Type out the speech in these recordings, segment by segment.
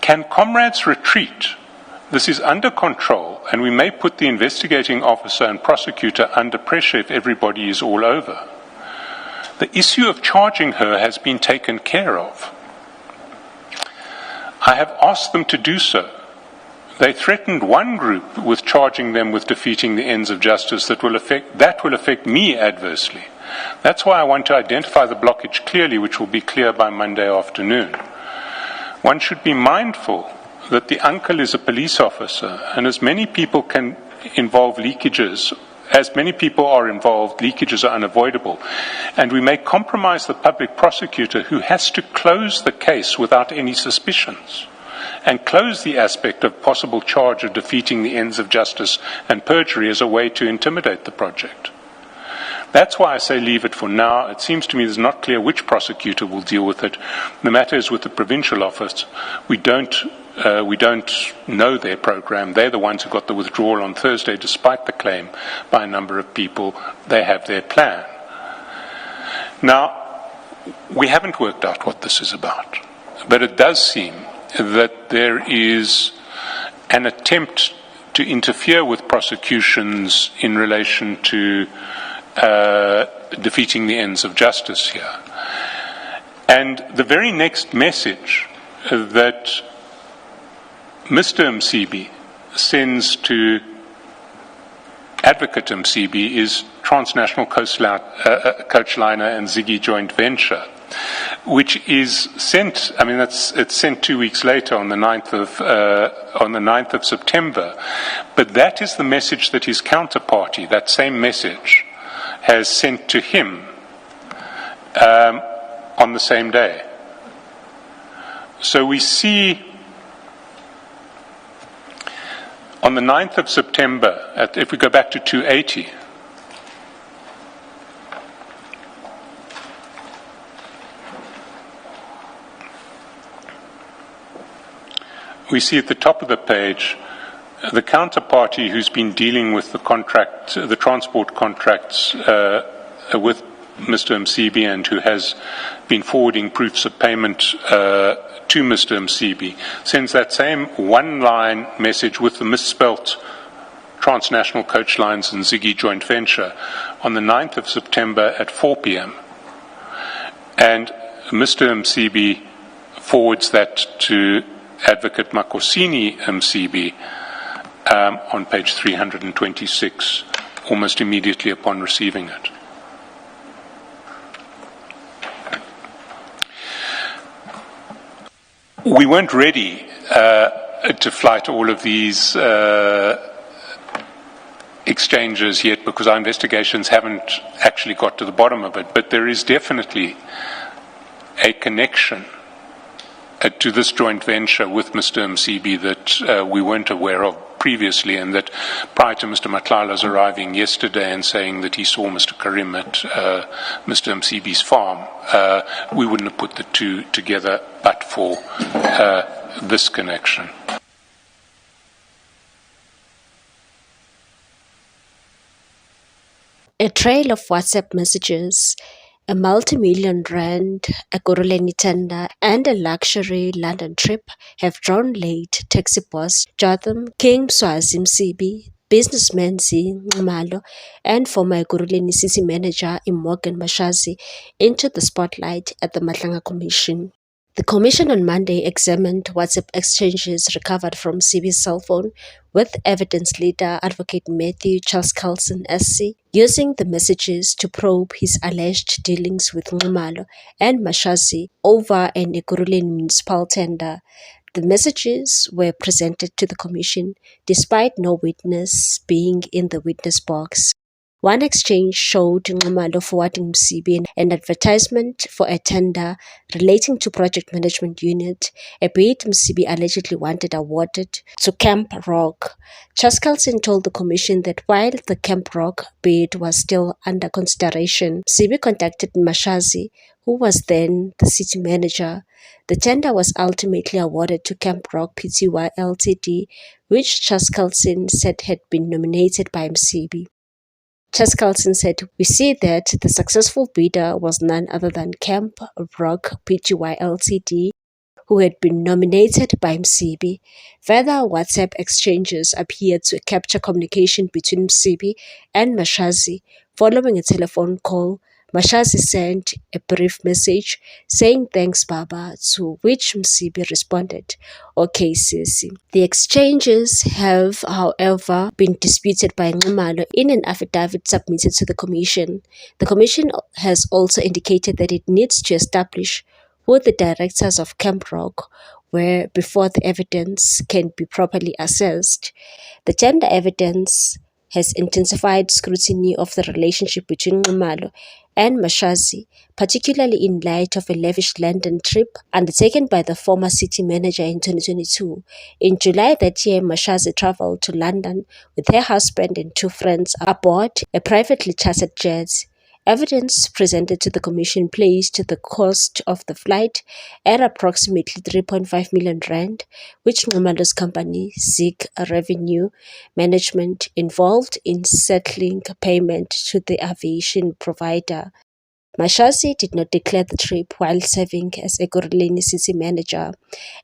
Can comrades retreat? This is under control, and we may put the investigating officer and prosecutor under pressure if everybody is all over. The issue of charging her has been taken care of. I have asked them to do so. They threatened one group with charging them with defeating the ends of justice that will affect me adversely. That's why I want to identify the blockage clearly, which will be clear by Monday afternoon. One should be mindful that the uncle is a police officer, and as many people can involve leakages, as many people are involved, leakages are unavoidable. And we may compromise the public prosecutor who has to close the case without any suspicions and close the aspect of possible charge of defeating the ends of justice and perjury as a way to intimidate the project. That's why I say leave it for now. It seems to me it's not clear which prosecutor will deal with it. The matter is with the provincial office. We don't know their program. They're the ones who got the withdrawal on Thursday, despite the claim by a number of people. They have their plan. Now, we haven't worked out what this is about, but it does seem that there is an attempt to interfere with prosecutions in relation to defeating the ends of justice here. And the very next message that Mr. Msibi sends to Advocate Msibi is Transnational Coachliner and Ziggy joint venture, which is sent. I mean, it's sent 2 weeks later on the 9th of September. But that is the message that his counterparty, that same message, has sent to him on the same day. So we see on the 9th of September, if we go back to 280, we see at the top of the page the counterparty who's been dealing with the transport contracts with Mr. Msibi and who has been forwarding proofs of payment to Mr. Msibi, sends that same one-line message with the misspelt Transnational Coach Lines and Ziggy joint venture on the 9th of September at 4 p.m. And Mr. Msibi forwards that to Advocate Makosini Msibi on page 326, almost immediately upon receiving it. We weren't ready to flight all of these exchanges yet because our investigations haven't actually got to the bottom of it, but there is definitely a connection to this joint venture with Mr. Msibi that we weren't aware of previously, and that prior to Mr. Matlala's arriving yesterday and saying that he saw Mr. Karim at Mr. Msibi's farm, we wouldn't have put the two together but for this connection. A trail of WhatsApp messages, a multi-million rand, a Ekurhuleni tender, and a luxury London trip have drawn late taxi boss Jotham King Mswazi Msibi, businessman Z Nxumalo, and former Ekurhuleni city manager Imogen Mashazi into the spotlight at the Matlanga Commission. The commission on Monday examined WhatsApp exchanges recovered from Msibi's cell phone with evidence leader Advocate Matthew Charles Carlson SC, using the messages to probe his alleged dealings with Nxumalo and Mashazi over an Ekurhuleni municipal tender. The messages were presented to the commission despite no witness being in the witness box. One exchange showed Nxumalo forwarding Msibi an advertisement for a tender relating to project management unit, a bid Msibi allegedly wanted awarded to Camp Rock. Charles Carlson told the commission that while the Camp Rock bid was still under consideration, Msibi contacted Mashazi, who was then the city manager. The tender was ultimately awarded to Camp Rock Pty Ltd, which Charles Carlson said had been nominated by Msibi. Charles Carlson said, "We see that the successful bidder was none other than Camp Rock Pty Ltd, who had been nominated by Msibi. Further WhatsApp exchanges appeared to capture communication between Msibi and Mashazi. Following a telephone call, Mashazi sent a brief message saying thanks Baba, to which Msibi responded, okay Sisi. The exchanges have, however, been disputed by Nxumalo in an affidavit submitted to the Commission. The Commission has also indicated that it needs to establish who the directors of Camp Rock were before the evidence can be properly assessed. The tender evidence has intensified scrutiny of the relationship between Nxumalo and Mashazi, particularly in light of a lavish London trip undertaken by the former city manager in 2022. In July that year, Mashazi traveled to London with her husband and 2 friends aboard a privately chartered jet. Evidence presented to the Commission placed the cost of the flight at approximately 3.5 million rand, which Nxumalo's company, Zig Revenue Management, involved in settling payment to the aviation provider. Mashazi did not declare the trip while serving as Ekurhuleni city manager.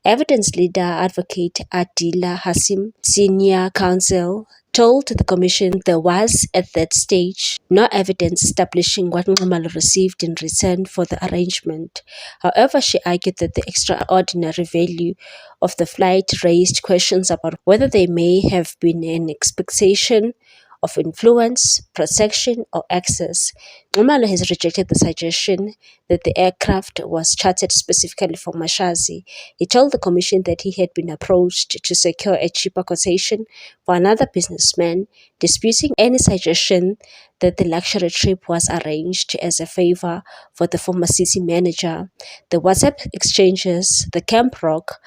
Evidence leader advocate Adila Hasim, senior counsel, told the Commission there was, at that stage, no evidence establishing what Nxumalo received in return for the arrangement. However, she argued that the extraordinary value of the flight raised questions about whether there may have been an expectation of influence, protection, or access. Nxumalo has rejected the suggestion that the aircraft was chartered specifically for Mashazi. He told the Commission that he had been approached to secure a cheaper quotation for another businessman, disputing any suggestion that the luxury trip was arranged as a favor for the former city manager. The WhatsApp exchanges, the Camp Rock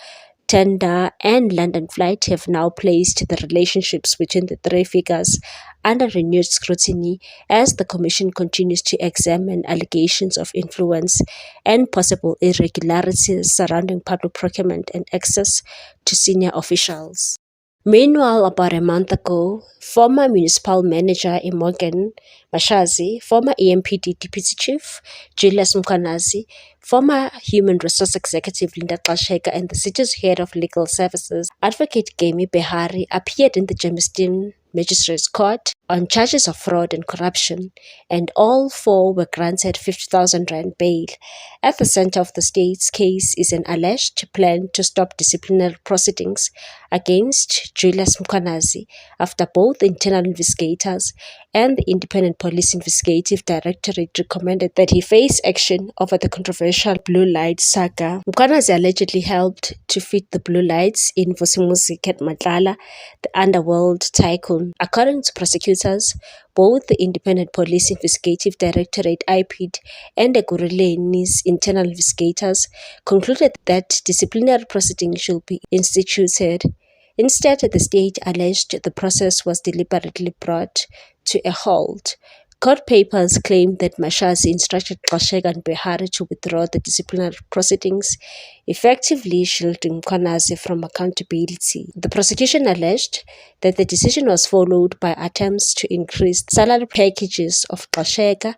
tender, and London flight have now placed the relationships between the 3 figures under renewed scrutiny as the Commission continues to examine allegations of influence and possible irregularities surrounding public procurement and access to senior officials. Meanwhile, about a month ago, former municipal manager Imogen Mashazi, former EMPD deputy chief Julius Mkhwanazi, former human resource executive Linda Xasheka, and the city's head of legal services, Advocate Gemi Behari, appeared in the Germiston Magistrates Court on charges of fraud and corruption, and all 4 were granted 50,000 rand bail. At the center of the state's case is an alleged plan to stop disciplinary proceedings against Julius Mkhwanazi after both the internal investigators and the Independent Police Investigative Directorate recommended that he face action over the controversial Blue Light saga. Mkhwanazi allegedly helped to feed the Blue Lights in Vusimuzi Cat Matlala, the underworld tycoon. According to prosecutors, both the Independent Police Investigative Directorate (IPID) and Ekurhuleni's internal investigators concluded that disciplinary proceedings should be instituted. Instead, the state alleged the process was deliberately brought to a halt. Court papers claim that Mashazi instructed Xasheka and Behari to withdraw the disciplinary proceedings, effectively shielding Mkhwanazi from accountability. The prosecution alleged that the decision was followed by attempts to increase salary packages of Xasheka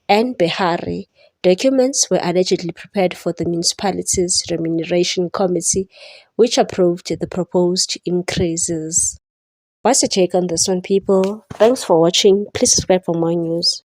and Behari. Documents were allegedly prepared for the municipality's remuneration committee, which approved the proposed increases. What's your take on this one, people? Thanks for watching. Please subscribe for more news.